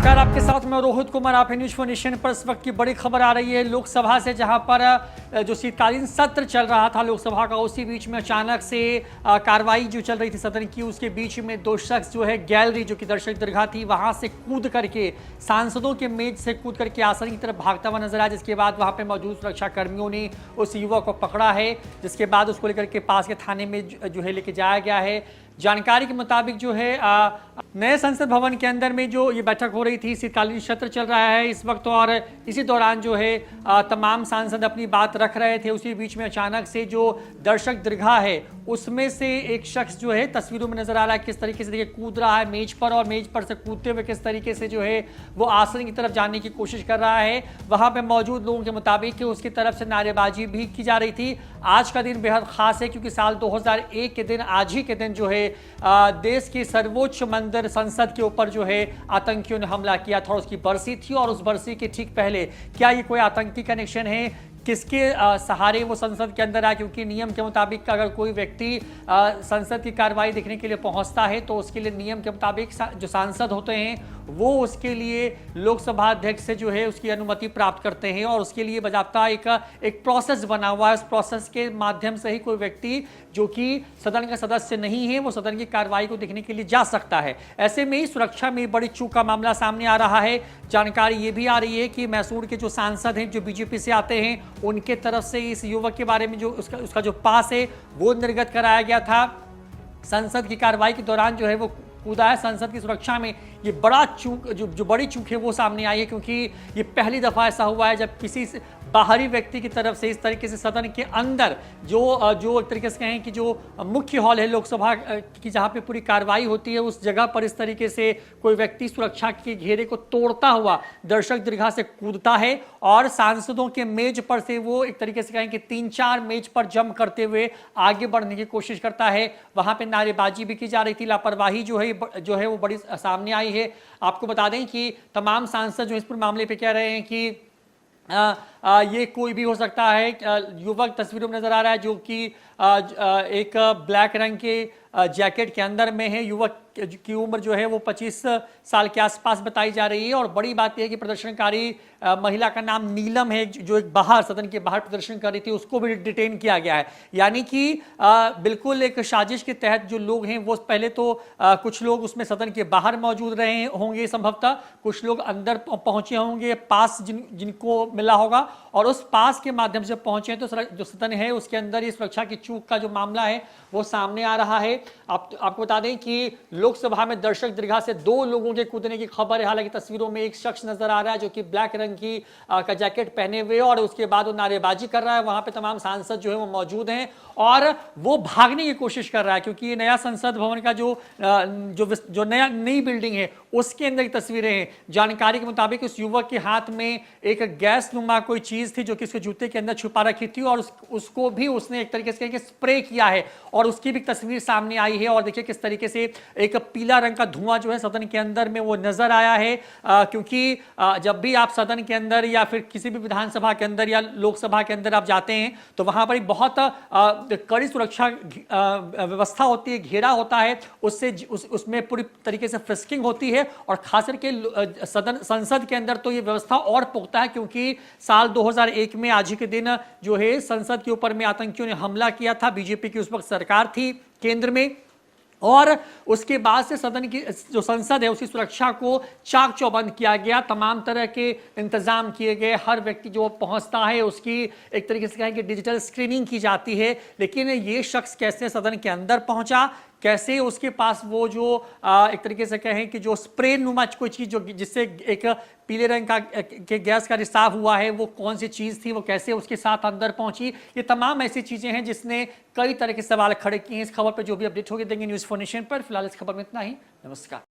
नमस्कार, आपके साथ मैं रोहित कुमार। आप न्यूज़ फॉर नेशन पर इस वक्त की बड़ी खबर आ रही है लोकसभा से, जहां पर जो शीतकालीन सत्र चल रहा था लोकसभा का, उसी बीच में अचानक से कार्रवाई जो चल रही थी सदन की, उसके बीच में दो शख्स जो है गैलरी जो कि दर्शक दीर्घा थी वहां से कूद करके, सांसदों के मेज से कूद करके आसन की तरफ भागता हुआ नजर आया। जिसके बाद वहां पर मौजूद सुरक्षा कर्मियों ने उस युवक को पकड़ा है, जिसके बाद उसको लेकर के पास के थाने में जो है लेके जाया गया है। जानकारी के मुताबिक जो है नए संसद भवन के अंदर में जो ये बैठक हो रही थी, शीतकालीन सत्र चल रहा है इस वक्त, और इसी दौरान जो है तमाम सांसद अपनी बात रख रहे थे। उसी बीच में अचानक से जो दर्शक दीर्घा है उसमें से एक शख्स जो है तस्वीरों में नजर आ रहा है, किस तरीके से देखिए कूद रहा है मेज पर, और मेज पर से कूदते हुए किस तरीके से जो है वो आसन की तरफ जाने की कोशिश कर रहा है। वहां पे मौजूद लोगों के मुताबिक उसकी तरफ से नारेबाजी भी की जा रही थी। आज का दिन बेहद खास है क्योंकि साल 2001 के दिन, आज ही के दिन जो है देश के सर्वोच्च मंदिर संसद के ऊपर जो है आतंकियों ने हमला किया था, और उसकी बरसी थी। और उस बरसी के ठीक पहले क्या ये कोई आतंकी कनेक्शन है, किसके सहारे वो संसद के अंदर आए, क्योंकि नियम के मुताबिक अगर कोई व्यक्ति संसद की कार्रवाई देखने के लिए पहुंचता है तो उसके लिए नियम के मुताबिक जो सांसद होते हैं वो उसके लिए लोकसभा अध्यक्ष से जो है उसकी अनुमति प्राप्त करते हैं, और उसके लिए बजाबता एक प्रोसेस बना हुआ है। उस प्रोसेस के माध्यम से ही कोई व्यक्ति जो कि सदन का सदस्य नहीं है वो सदन की कार्रवाई को देखने के लिए जा सकता है। ऐसे में ही सुरक्षा में बड़ी चूक का मामला सामने आ रहा है। जानकारी ये भी आ रही है कि मैसूर के जो सांसद हैं जो बीजेपी से आते हैं, उनके तरफ से इस युवक के बारे में जो उसका जो पास है वो निर्गत कराया गया था। संसद की कार्रवाई के दौरान जो है वो कूदा है। संसद की सुरक्षा में ये बड़ा चूक जो बड़ी चूक है वो सामने आई है, क्योंकि ये पहली दफा ऐसा हुआ है जब किसी बाहरी व्यक्ति की तरफ से इस तरीके से सदन के अंदर जो एक तरीके से कहें कि जो मुख्य हॉल है लोकसभा की, जहां पे पूरी कार्रवाई होती है, उस जगह पर इस तरीके से कोई व्यक्ति सुरक्षा के घेरे को तोड़ता हुआ दर्शक दीर्घा से कूदता है, और सांसदों के मेज पर से वो एक तरीके से कहें कि 3-4 मेज पर जंप करते हुए आगे बढ़ने की कोशिश करता है। वहां पे नारेबाजी भी की जा रही थी। लापरवाही जो है वो बड़ी सामने आई है। आपको बता दें कि तमाम सांसद जो इस पूरे मामले पे कह रहे हैं कि ये कोई भी हो सकता है। युवक तस्वीरों में नजर आ रहा है जो कि एक ब्लैक रंग के जैकेट के अंदर में है। युवक की उम्र जो है वो 25 साल के आसपास बताई जा रही है, और बड़ी बात यह है कि प्रदर्शनकारी महिला का नाम नीलम है, जो एक बाहर सदन के बाहर प्रदर्शन कर रही थी, उसको भी डिटेन किया गया है। यानी कि बिल्कुल एक साजिश के तहत जो लोग हैं वो पहले तो कुछ लोग उसमें सदन के बाहर मौजूद रहे होंगे संभवतः, कुछ लोग अंदर पहुंचे होंगे, पास जिनको मिला होगा, और उस पास के माध्यम से पहुंचे हैं तो जो सदन है उसके अंदर ये सुरक्षा की चूक का जो मामला है वो सामने आ रहा है। आपको बता दें कि लोकसभा में दर्शक दीर्घा से 2 लोगों के कूदने की खबर है। हालांकि तस्वीरों में एक शख्स नजर आ रहा है जो कि ब्लैक रंग की का जैकेट पहने हुए, और उसके बाद वो नारेबाजी कर रहा है। वहां पे तमाम सांसद जो है वो मौजूद हैं और वो भागने की कोशिश कर रहा है, क्योंकि ये नया संसद भवन का जो नई बिल्डिंग है उसके अंदर की तस्वीरें हैं। जानकारी के मुताबिक उस युवक के हाथ में एक गैस नुमा कोई चीज थी जो कि उसके जूते के अंदर छुपा रखी थी, और उसको भी उसने एक तरीके से स्प्रे किया है, और उसकी भी तस्वीर सामने आई है। और देखिए किस तरीके से एक पीला रंग का धुआं जो है सदन के अंदर में वो नजर आया है, क्योंकि जब भी आप सदन के अंदर या फिर किसी भी विधानसभा के अंदर या लोकसभा के अंदर आप जाते हैं तो वहां पर बहुत कड़ी सुरक्षा व्यवस्था होती है, घेरा होता है, उसमें पूरी तरीके से फ्रिस्किंग होती है, और खास करके संसद के अंदर तो ये व्यवस्था और पुख्ता है, क्योंकि साल 2001 में आज ही के दिन जो है संसद के ऊपर में आतंकियों ने हमला किया था। बीजेपी की उस वक्त सरकार थी केंद्र में, और उसके बाद से सदन की जो संसद है उसकी सुरक्षा को चाक चौबंद किया गया। तमाम तरह के इंतजाम किए गए, हर व्यक्ति जो पहुंचता है उसकी एक तरीके से कहें कि डिजिटल स्क्रीनिंग की जाती है। लेकिन ये शख्स कैसे सदन के अंदर पहुंचा, कैसे उसके पास वो जो एक तरीके से कहें कि जो स्प्रे नुमा कोई चीज जिससे एक पीले रंग के गैस का रिसाव हुआ है, वो कौन सी चीज थी, वो कैसे उसके साथ अंदर पहुंची, ये तमाम ऐसी चीजें हैं जिसने कई तरह के सवाल खड़े किए हैं। इस खबर पर जो भी अपडेट होगी देंगे न्यूज़ फॉर नेशन पर। फिलहाल इस खबर में इतना ही। नमस्कार।